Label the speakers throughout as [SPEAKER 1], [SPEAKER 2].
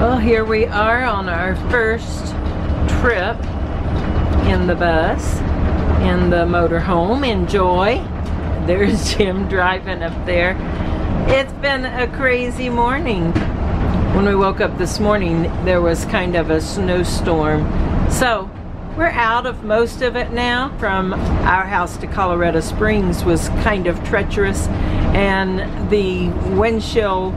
[SPEAKER 1] Well, here we are on our first trip in the bus, in the motorhome. Enjoy. There's Jim driving up there. It's been a crazy morning. When we woke up this morning, there was kind of a snowstorm. So we're out of most of it now. From our house to Colorado Springs was kind of treacherous, and the windshield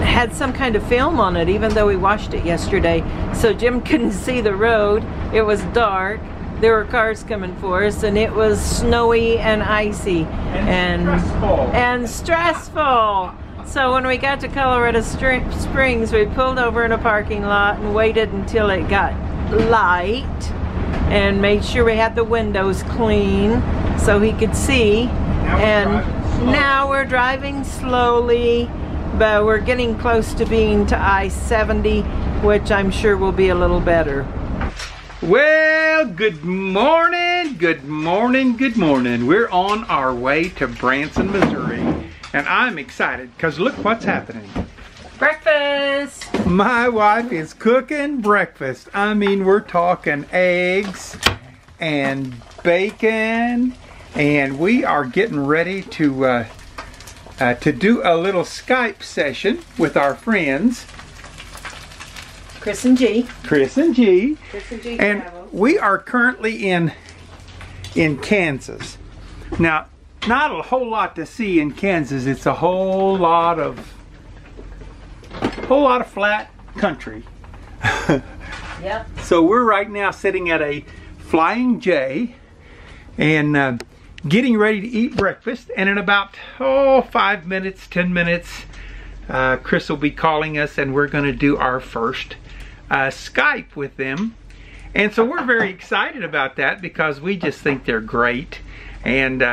[SPEAKER 1] had some kind of film on it, even though we washed it yesterday. So Jim couldn't see the road. It was dark. There were cars coming for us, and it was snowy and icy and stressful. So when we got to Colorado Springs, we pulled over in a parking lot and waited until it got light and made sure we had the windows clean so he could see. Now we're driving slowly, but we're getting close to being to I-70, which I'm sure will be a little better.
[SPEAKER 2] Well, good morning, good morning, good morning. We're on our way to Branson, Missouri, and I'm excited because look what's happening.
[SPEAKER 1] Breakfast!
[SPEAKER 2] My wife is cooking breakfast. I mean, we're talking eggs and bacon, and we are getting ready to do a little Skype session with our friends.
[SPEAKER 1] Chris and G.
[SPEAKER 2] Chris and G.
[SPEAKER 1] Chris and G.
[SPEAKER 2] And we are currently in Kansas. Now, not a whole lot to see in Kansas. It's a whole lot of flat country.
[SPEAKER 1] Yep.
[SPEAKER 2] So we're right now sitting at a Flying J and getting ready to eat breakfast. And in about 5 minutes, 10 minutes, Chris will be calling us, and we're going to do our first Skype with them. And so we're very excited about that because we just think they're great. And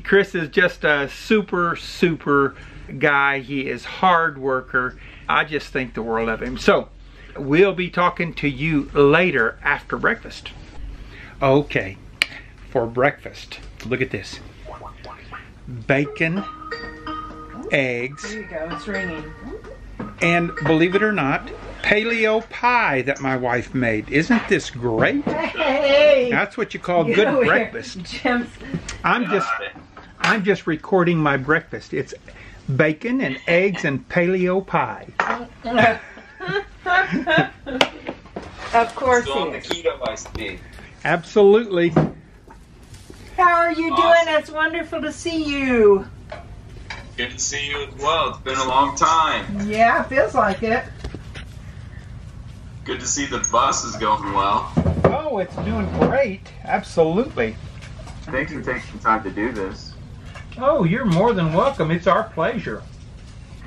[SPEAKER 2] Chris is just a super guy. He is hard worker. I just think the world of him. So we'll be talking to you later after breakfast. Okay, for breakfast, look at this. Bacon, eggs.
[SPEAKER 1] There you go, it's ringing.
[SPEAKER 2] And believe it or not, paleo pie that my wife made. Isn't this great?
[SPEAKER 1] Hey!
[SPEAKER 2] That's what you call good breakfast.
[SPEAKER 1] Jim's.
[SPEAKER 2] I'm just recording my breakfast. It's bacon and eggs and paleo pie.
[SPEAKER 1] Of course
[SPEAKER 3] Still on
[SPEAKER 1] he
[SPEAKER 3] the
[SPEAKER 1] is.
[SPEAKER 3] keto I see.
[SPEAKER 2] Absolutely.
[SPEAKER 1] How are you
[SPEAKER 3] Awesome.
[SPEAKER 1] doing? It's wonderful to see you.
[SPEAKER 3] Good to see you as well. It's been a long time.
[SPEAKER 1] Yeah, feels like it.
[SPEAKER 3] Good to see the bus is going well.
[SPEAKER 2] Oh, it's doing great. Absolutely.
[SPEAKER 3] Thanks for taking the time to do this.
[SPEAKER 2] Oh, you're more than welcome. It's our pleasure.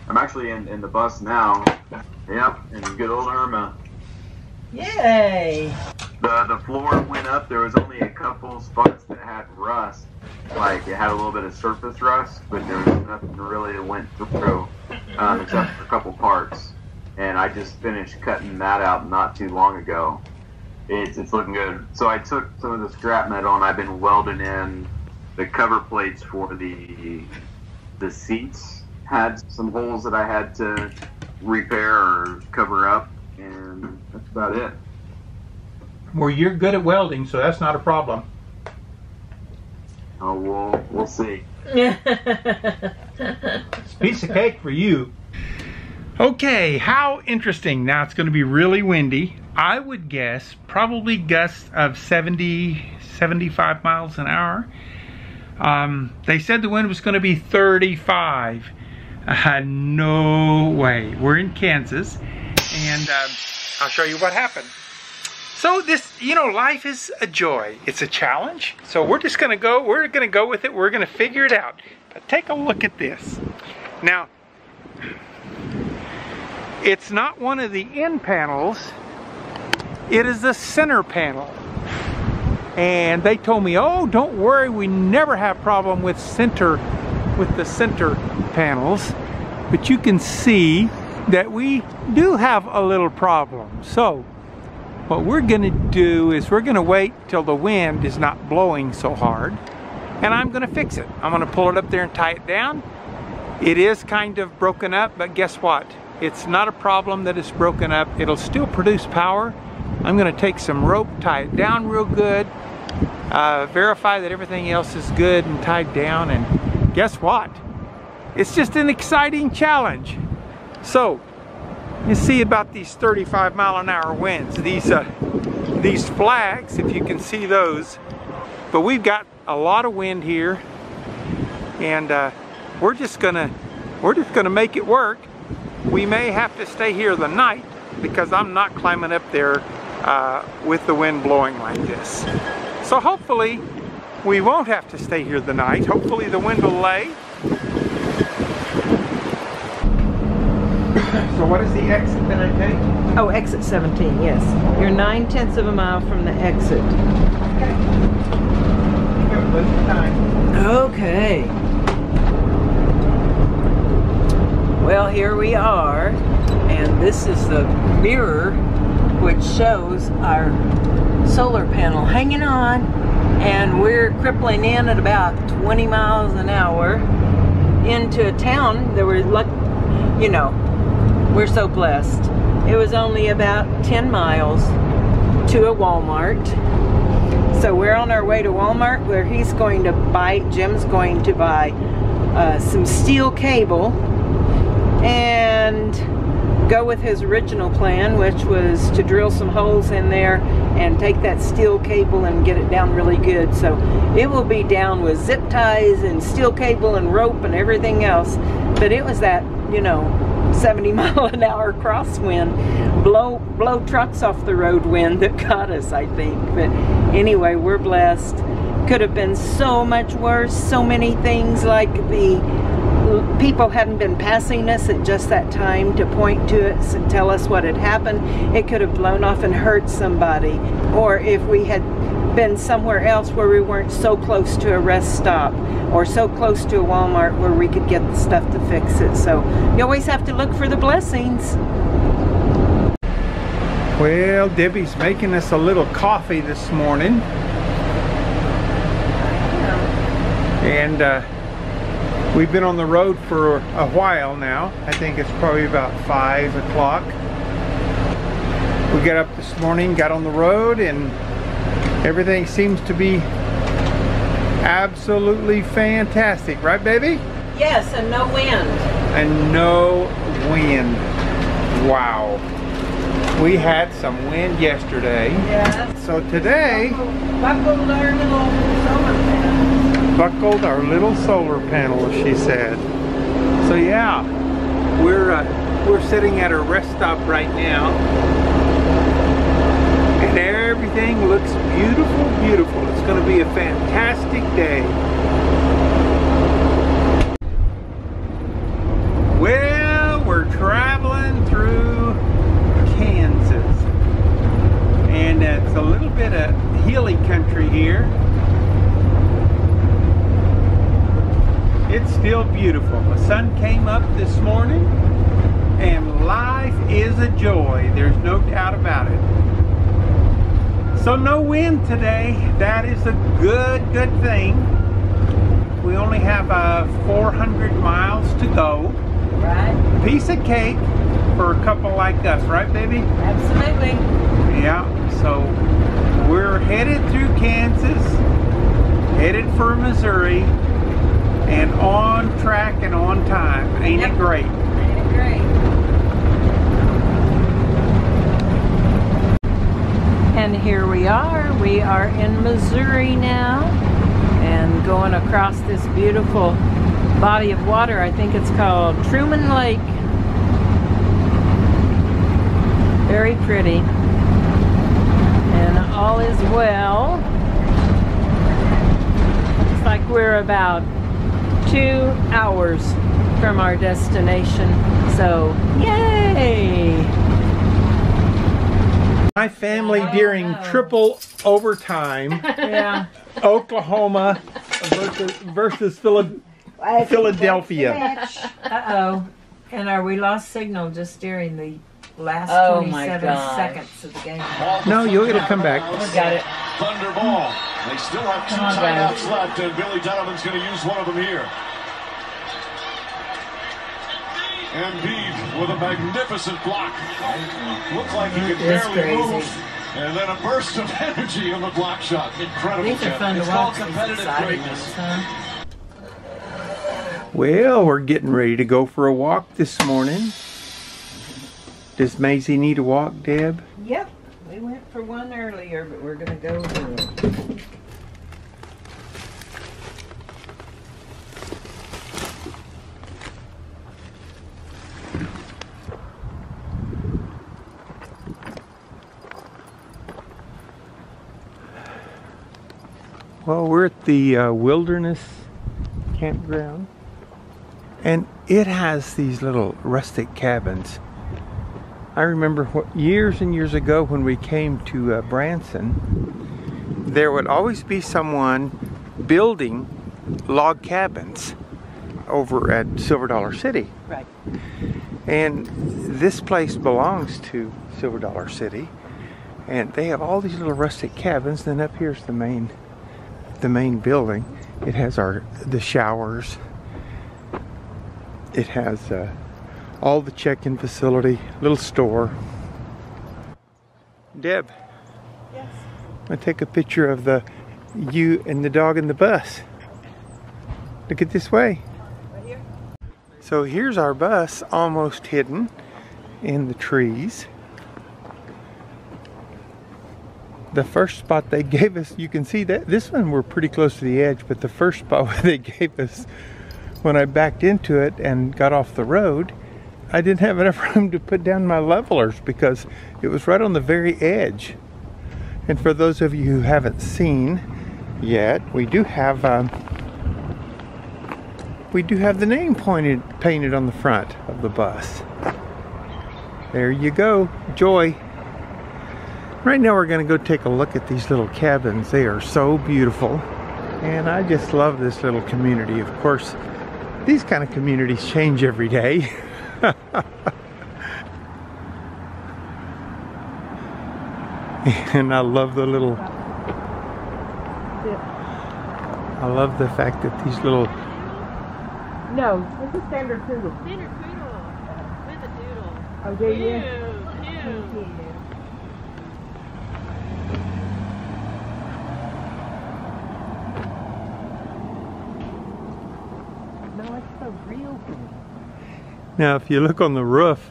[SPEAKER 3] I'm actually in the bus now. Yep, in good old Irma.
[SPEAKER 1] Yay!
[SPEAKER 3] The floor went up. There was only a couple spots that had rust. Like, it had a little bit of surface rust, but there was nothing really that went through, except for a couple parts. And I just finished cutting that out not too long ago. It's looking good. So I took some of the scrap metal and I've been welding in the cover plates for the seats. Had some holes that I had to repair or cover up, and that's about it.
[SPEAKER 2] Well, you're good at welding, so that's not a problem.
[SPEAKER 3] Oh, we'll see.
[SPEAKER 2] It's a piece of cake for you. Okay, how interesting. Now it's going to be really windy. I would guess probably gusts of 70, 75 miles an hour. They said the wind was going to be 35. No way. We're in Kansas, and I'll show you what happened. So this, life is a joy. It's a challenge. So we're just going to go. We're going to go with it. We're going to figure it out. But take a look at this. Now, it's not one of the end panels. It is the center panel. And they told me, oh, don't worry, we never have problem with the center panels. But you can see that we do have a little problem. So what we're gonna do is we're gonna wait till the wind is not blowing so hard, and I'm gonna fix it. I'm gonna pull it up there and tie it down, It is kind of broken up, but guess what? It's not a problem that it's broken up. It'll still produce power. I'm going to take some rope, tie it down real good, verify that everything else is good and tied down, and guess what? It's just an exciting challenge. So, you see about these 35-mile-an-hour winds, these flags, if you can see those. But we've got a lot of wind here, and we're just gonna make it work. We may have to stay here the night because I'm not climbing up there with the wind blowing like this. So hopefully we won't have to stay here the night. Hopefully the wind will lay. So what is the exit that I take?
[SPEAKER 1] Oh, exit 17, yes. You're 9/10 of a mile from the exit.
[SPEAKER 2] Okay. Have plenty of time.
[SPEAKER 1] Okay. Well, here we are, and this is the mirror which shows our solar panel hanging on, and we're crippling in at about 20 miles an hour into a town that we're like, you know, we're so blessed. It was only about 10 miles to a Walmart. So we're on our way to Walmart where he's going to buy, Jim's going to buy some steel cable and go with his original plan, which was to drill some holes in there and take that steel cable and get it down really good. So it will be down with zip ties and steel cable and rope and everything else. But it was that, you know, 70-mile-an-hour crosswind, blow trucks off the road wind that got us, I think. But anyway, we're blessed. Could have been so much worse. So many things, like the people hadn't been passing us at just that time to point to us and tell us what had happened. It could have blown off and hurt somebody. Or if we had been somewhere else where we weren't so close to a rest stop or so close to a Walmart where we could get the stuff to fix it. So you always have to look for the blessings.
[SPEAKER 2] Well, Debbie's making us a little coffee this morning. And we've been on the road for a while now. I think it's probably about 5 o'clock. We got up this morning, got on the road, and everything seems to be absolutely fantastic. Right, baby?
[SPEAKER 1] Yes, and no wind.
[SPEAKER 2] And no wind. Wow. We had some wind yesterday.
[SPEAKER 1] Yeah.
[SPEAKER 2] So today,
[SPEAKER 1] Buckled our little solar panel.
[SPEAKER 2] Buckled our little solar panel, she said. So yeah, we're sitting at a rest stop right now, and everything looks beautiful, beautiful. It's going to be a fantastic day. Well, we're traveling through Kansas, and it's a little bit of hilly country here. It's still beautiful. The sun came up this morning, and life is a joy. There's no doubt about it. So no wind today. That is a good thing. We only have 400 miles to go.
[SPEAKER 1] Right.
[SPEAKER 2] Piece of cake for a couple like us, right, baby?
[SPEAKER 1] Absolutely.
[SPEAKER 2] Yeah. So we're headed through Kansas, headed for Missouri, and on track and on time. Ain't it great?
[SPEAKER 1] Ain't it great? And here we are. We are in Missouri now and going across this beautiful body of water. I think it's called Truman Lake. Very pretty. And all is well. Looks like we're about 2 hours from our destination, so yay!
[SPEAKER 2] My family during triple overtime,
[SPEAKER 1] Yeah.
[SPEAKER 2] Oklahoma versus Philadelphia.
[SPEAKER 1] Uh-oh. And we lost signal just during the last 27 seconds of the game.
[SPEAKER 2] No, it'll come back.
[SPEAKER 1] We got it.
[SPEAKER 4] Thunder ball. They still have 2 timeouts left, and Billy Donovan's going to use one of them here. Embiid with a magnificent block. Looked like he could
[SPEAKER 1] It's
[SPEAKER 4] barely
[SPEAKER 1] crazy.
[SPEAKER 4] move. And then a burst of energy on the block shot. Incredible.
[SPEAKER 1] These are fun to
[SPEAKER 4] It's called
[SPEAKER 1] watch. These
[SPEAKER 4] competitive
[SPEAKER 1] exciting
[SPEAKER 4] greatness.
[SPEAKER 1] ones, huh?
[SPEAKER 2] Well, we're getting ready to go for a walk this morning. Does Maisie need a walk, Deb?
[SPEAKER 1] Yep. We went for one earlier, but we're going to go do it.
[SPEAKER 2] Well, we're at the Wilderness Campground, and it has these little rustic cabins. I remember years and years ago when we came to Branson, there would always be someone building log cabins over at Silver Dollar City.
[SPEAKER 1] Right.
[SPEAKER 2] And this place belongs to Silver Dollar City, and they have all these little rustic cabins. Then up here's the main building. It has the showers. It has all the check-in facility, little store. Deb,
[SPEAKER 1] Yes.
[SPEAKER 2] I'm gonna take a picture of you and the dog in the bus. Look at this way.
[SPEAKER 1] Right here?
[SPEAKER 2] So here's our bus, almost hidden in the trees. The first spot they gave us, you can see that this one we're pretty close to the edge, but the first spot they gave us, when I backed into it and got off the road, I didn't have enough room to put down my levelers because it was right on the very edge. And for those of you who haven't seen yet, we do have the name painted on the front of the bus. There you go, Joy. Right now we're going to go take a look at these little cabins. They are so beautiful, and I just love this little community. Of course, these kind of communities change every day. And I love the little, I love the fact that these little,
[SPEAKER 1] No, it's a standard poodle.
[SPEAKER 5] Standard poodle with a doodle.
[SPEAKER 1] Oh, do you?
[SPEAKER 5] Cute.
[SPEAKER 1] No, it's so real.
[SPEAKER 2] now if you look on the roof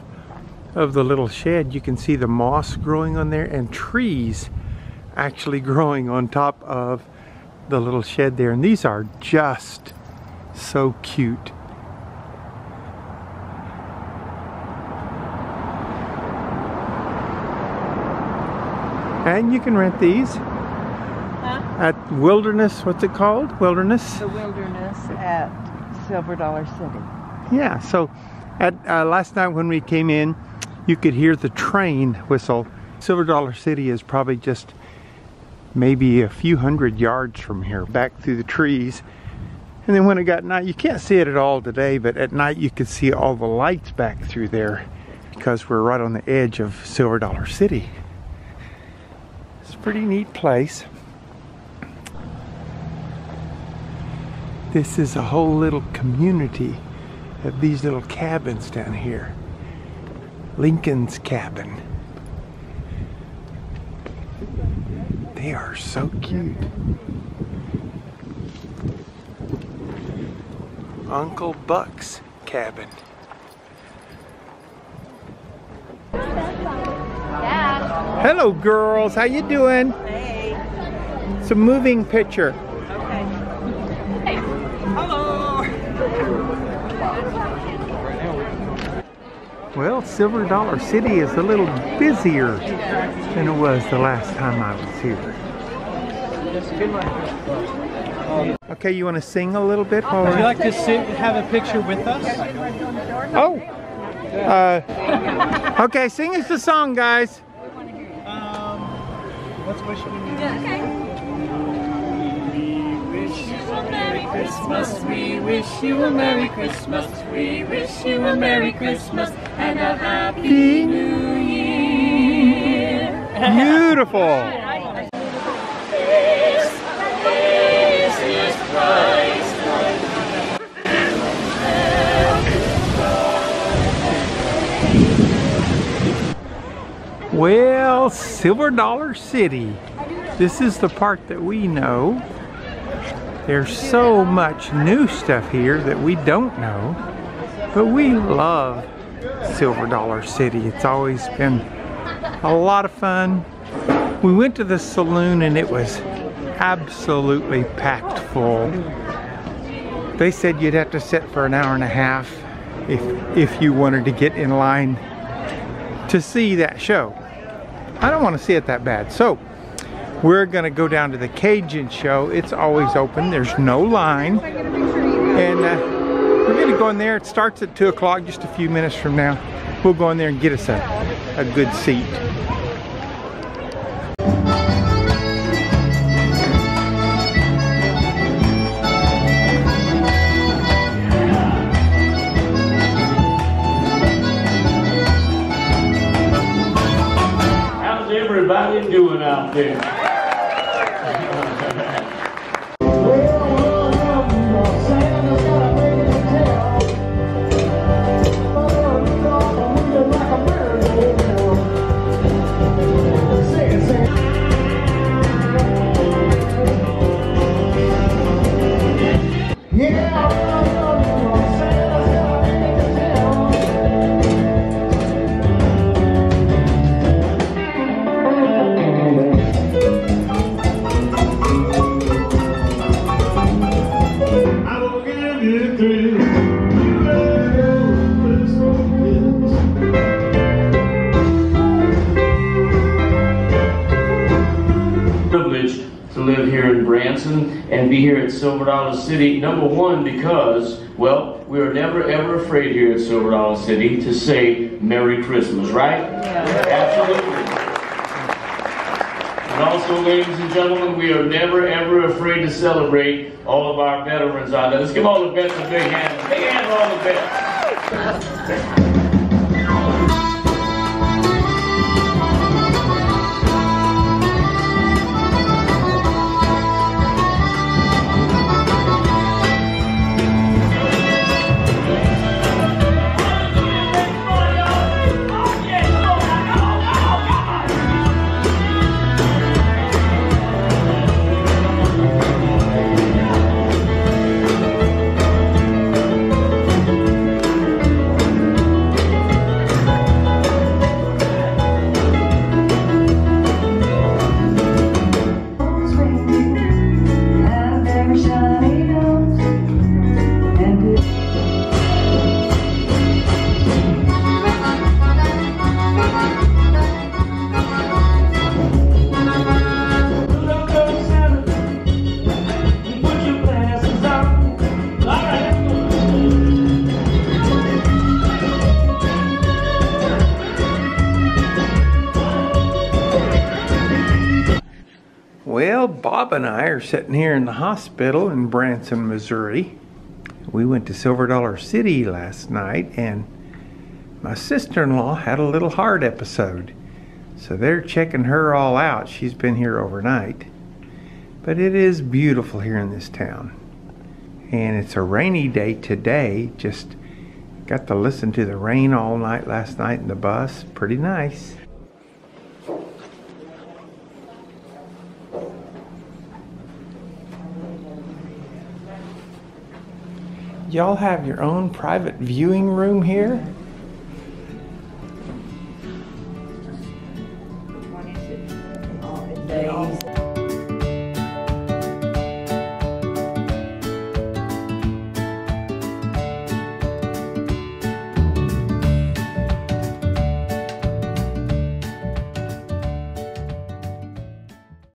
[SPEAKER 2] of the little shed, you can see the moss growing on there and trees actually growing on top of the little shed there. And these are just so cute. And you can rent these at Wilderness, what's it called? Wilderness?
[SPEAKER 1] The Wilderness at Silver Dollar City.
[SPEAKER 2] Yeah, so at last night when we came in, you could hear the train whistle. Silver Dollar City is probably just maybe a few hundred yards from here, back through the trees. And then when it got night, you can't see it at all today, but at night you could see all the lights back through there because we're right on the edge of Silver Dollar City. It's a pretty neat place. This is a whole little community of these little cabins down here. Lincoln's cabin. They are so cute. Uncle Buck's cabin.
[SPEAKER 5] Dad.
[SPEAKER 2] Hello girls, how you doing?
[SPEAKER 1] Hey.
[SPEAKER 2] It's a moving picture.
[SPEAKER 1] Okay. Hello.
[SPEAKER 2] Well, Silver Dollar City is a little busier than it was the last time I was here. Okay, you want to sing a little bit?
[SPEAKER 6] Would you like to have a picture with us?
[SPEAKER 2] Oh! Okay, sing us the song, guys.
[SPEAKER 6] Let's wish you
[SPEAKER 5] Christmas, we wish you a Merry Christmas, we wish you a Merry Christmas and a Happy New Year.
[SPEAKER 2] Beautiful.
[SPEAKER 5] This is Christ,
[SPEAKER 2] Well, Silver Dollar City. This is the part that we know. There's so much new stuff here that we don't know. But we love Silver Dollar City. It's always been a lot of fun. We went to the saloon and it was absolutely packed full. They said you'd have to sit for an hour and a half if you wanted to get in line to see that show. I don't want to see it that bad. So we're gonna go down to the Cajun show. It's always open, there's no line. And we're gonna go in there. It starts at 2 o'clock, just a few minutes from now. We'll go in there and get us a good seat.
[SPEAKER 7] How's everybody doing out there? To live here in Branson and be here at Silver Dollar City. Number one, because, well, we are never ever afraid here at Silver Dollar City to say Merry Christmas, right? Yeah. Absolutely. And also, ladies and gentlemen, we are never ever afraid to celebrate all of our veterans out there. Let's give all the vets a big hand. Big hand for all the vets.
[SPEAKER 2] Well, Bob and I are sitting here in the hospital in Branson, Missouri. We went to Silver Dollar City last night and my sister-in-law had a little heart episode. So they're checking her all out. She's been here overnight. But it is beautiful here in this town. And it's a rainy day today. Just got to listen to the rain all night last night in the bus. Pretty nice. Y'all have your own private viewing room here?